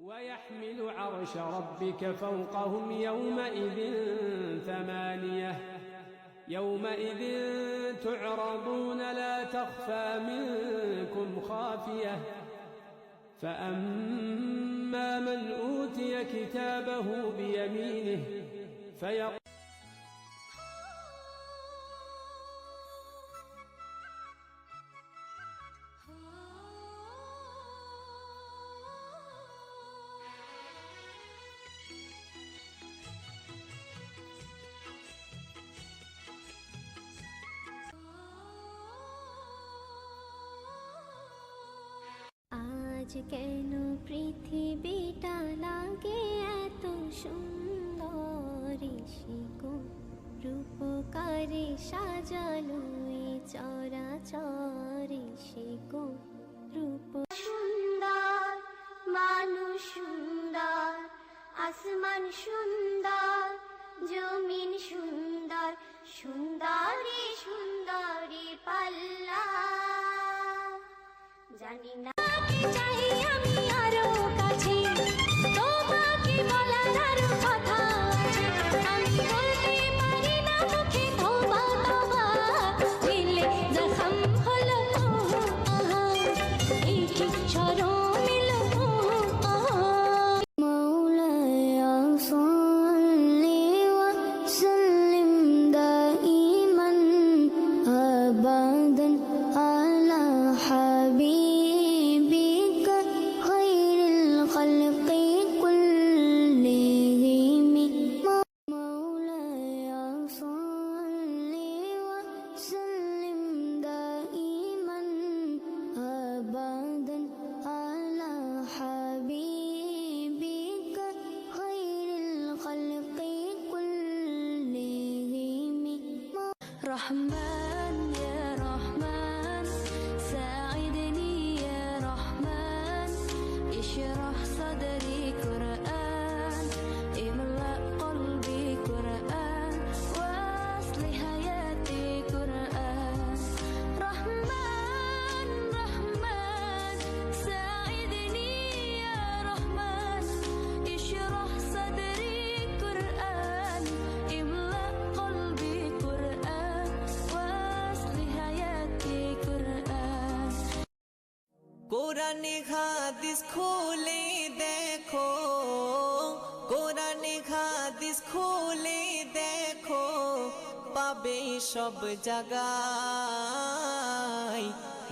ويحمل عرش ربك فوقهم يومئذ ثمانية يومئذ تعرضون لا تخفى منكم خافية فأما من أوتي كتابه بيمينه فيقول আজ কেন পৃথিবীটা লাগে এত সুন্দর শিকো রূপকারে সাজানো এই চরাচর শিকো রূপ সুন্দর মানুষ সুন্দর আসমান সুন্দর জমিন সুন্দর সুন্দরী সুন্দরী পাল্লা জানি না চাই আমি আরো কাছে তোমাকে বলার আরো কথা আছে আমি বলতে পারি না মুখে তওবা তওবা দিলে জখম হলো আহা এই কি শরম এলো আহা মাওলায়া সাল্লি ওয়া সাল্লিম দাইমান আবাদান আলা হাবিব رحمن يا رحمن ساعدني يا رحمن اشرح صدري قرآن املأ قلبي قرآن واصلح حياتي قرآن رحمن رحمن ساعدني يا رحمن اشرح صدري قرآن املأ قلبي قرآن واصلح حياتي قرآن কোরআনে হাদিস খুলে দেখো কোরআনে হাদিস খুলে দেখো পাবে সব জায়গায়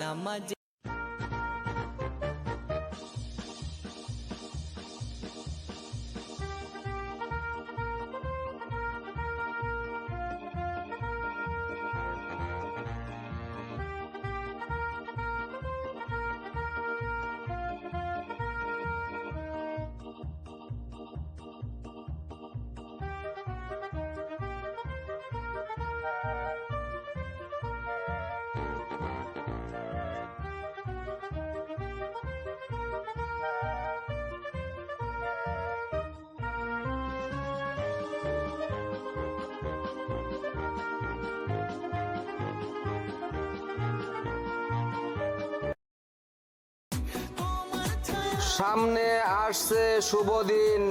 নামাজ সামনে আসছে শুভ দিন,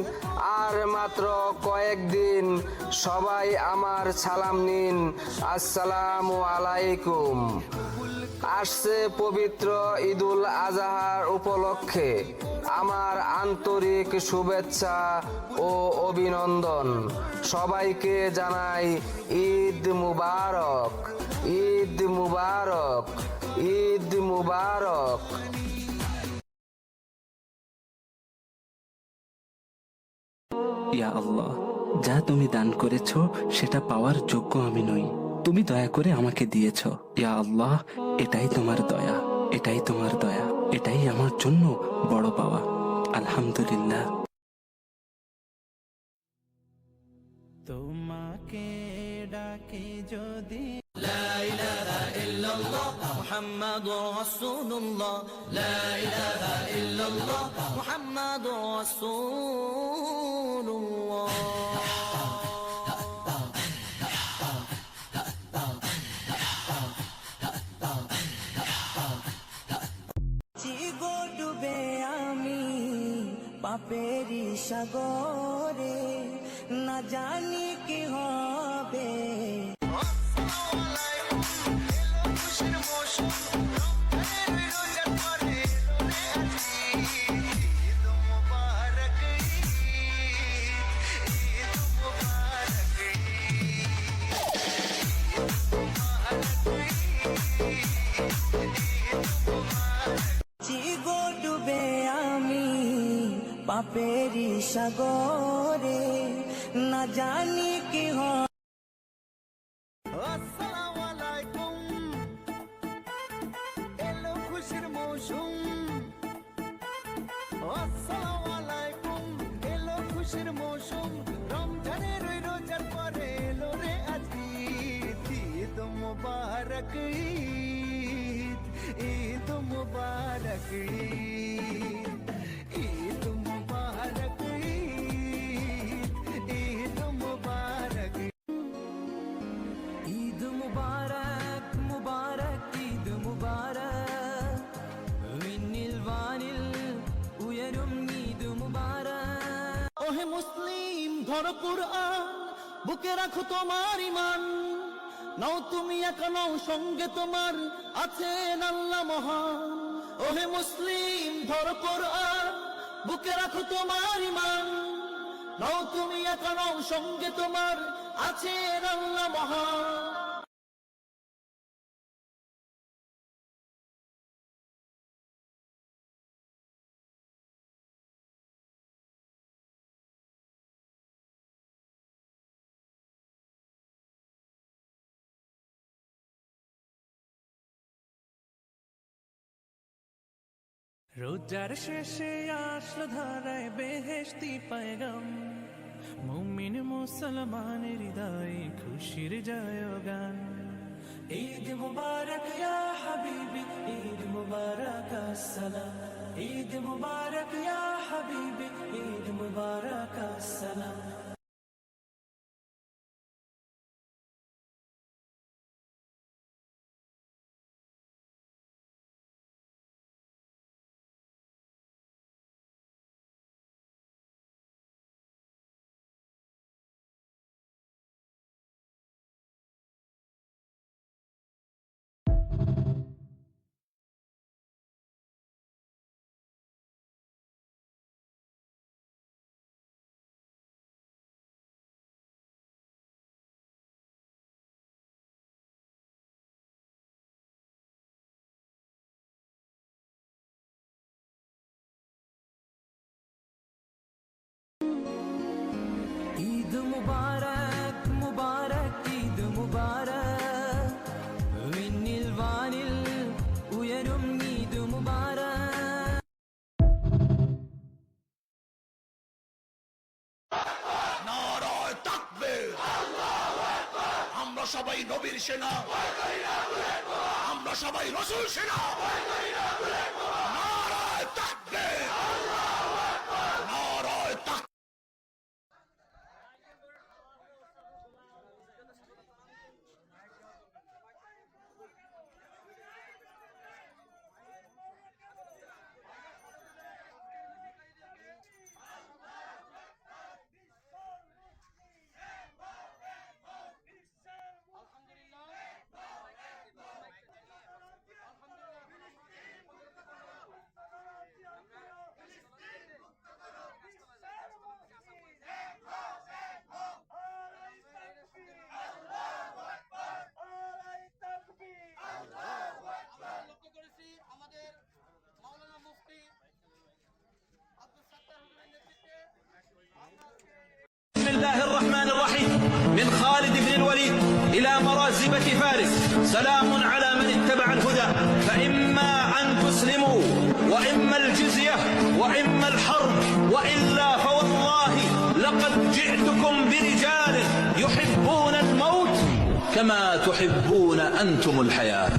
আর মাত্র কয়েকদিন। সবাই আমার সালাম নিন, আসসালামু আলাইকুম। আসছে পবিত্র ঈদুল আজহার উপলক্ষে আমার আন্তরিক শুভেচ্ছা ও অভিনন্দন। সবাইকে জানাই ঈদ মুবারক, ঈদ মুবারক, ঈদ মুবারক। ইয়া আল্লাহ, যা তুমি দান করেছ সেটা পাওয়ার যোগ্য আমি নই, তুমি দয়া করে আমাকে দিয়েছ। ইয়া আল্লাহ, এটাই তোমার দয়া, এটাই তোমার দয়া, এটাই আমার জন্য বড় পাওয়া। আলহামদুলিল্লাহ। তোমাকে ডাকে যদি লা ইলাহা ইল্লাল্লাহ মুহাম্মাদুর রাসূলুল্লাহ, লা ইলাহা ইল্লাল্লাহ মুহাম্মাদুর রাসূলুল্লাহ। পাপেরই সাগরে না জানি কি হবে। চিগো ডুবে আমি পাপেরই সাগরে না জানি কি হয়। আসসালামু আলাইকুম, এলো খুশির মৌসুম। আসসালামু আলাইকুম, এলো খুশির মৌসুম। রমজানের ওই রোজার পরে এলো রে আজ ঈদ। ঈদ মুবারক ঈদ, ঈদ মুবারক ঈদ, ঈদ মুবারক ঈদ, ঈদ মুবারক ঈদ মুবারক মুবারক ঈদ মুবারক വിണ്ണിൽ വാനിൽ ഉയരും ঈদ মুবারক। ওহে মুসলিম ধরো কুরআন, বুকে রাখো তোমার ঈমান। নাও তুমি একা নাও, সঙ্গে তোমার আছেন আল্লাহ মহান। ওহে মুসলিম ধরো কুরআন, বুকে রাখো তোমার ঈমান। নাও তুমি একা নাও, সঙ্গে তোমার আছেন আল্লাহ মহান। রোজার শেষে আসলো ধারায় বেহেশতি পয়গাম, মুমিন মুসলমানের হৃদয়ে খুশির জয়গান। ঈদ মুবারক ইয়া হাবিবি, ঈদ মুবারক আসসালাম। ঈদ মুবারক ইয়া হাবিবি, ঈদ মুবারক আসসালাম। ঈদ মুবারক মুবারক ঈদ মুবারক വിണ്ണിൽ വാനിൽ ഉയരും ঈদ মুবারক। নারায়ে তাকবীর, আল্লাহু আকবার। আমরা সবাই নবীর সেনা, আমরা সবাই রাসূল সেনা। নারায়ে তাকবীর, আল্লাহু আকবার। নারায়ে তাকবীর। بسم الله الرحمن الرحيم. من خالد بن الوليد إلى مرازبة فارس، سلام على من اتبع الهدى، فإما أن تسلموا وإما الجزية وإما الحرب، وإلا فوالله لقد جئتكم برجال يحبون الموت كما تحبون أنتم الحياة.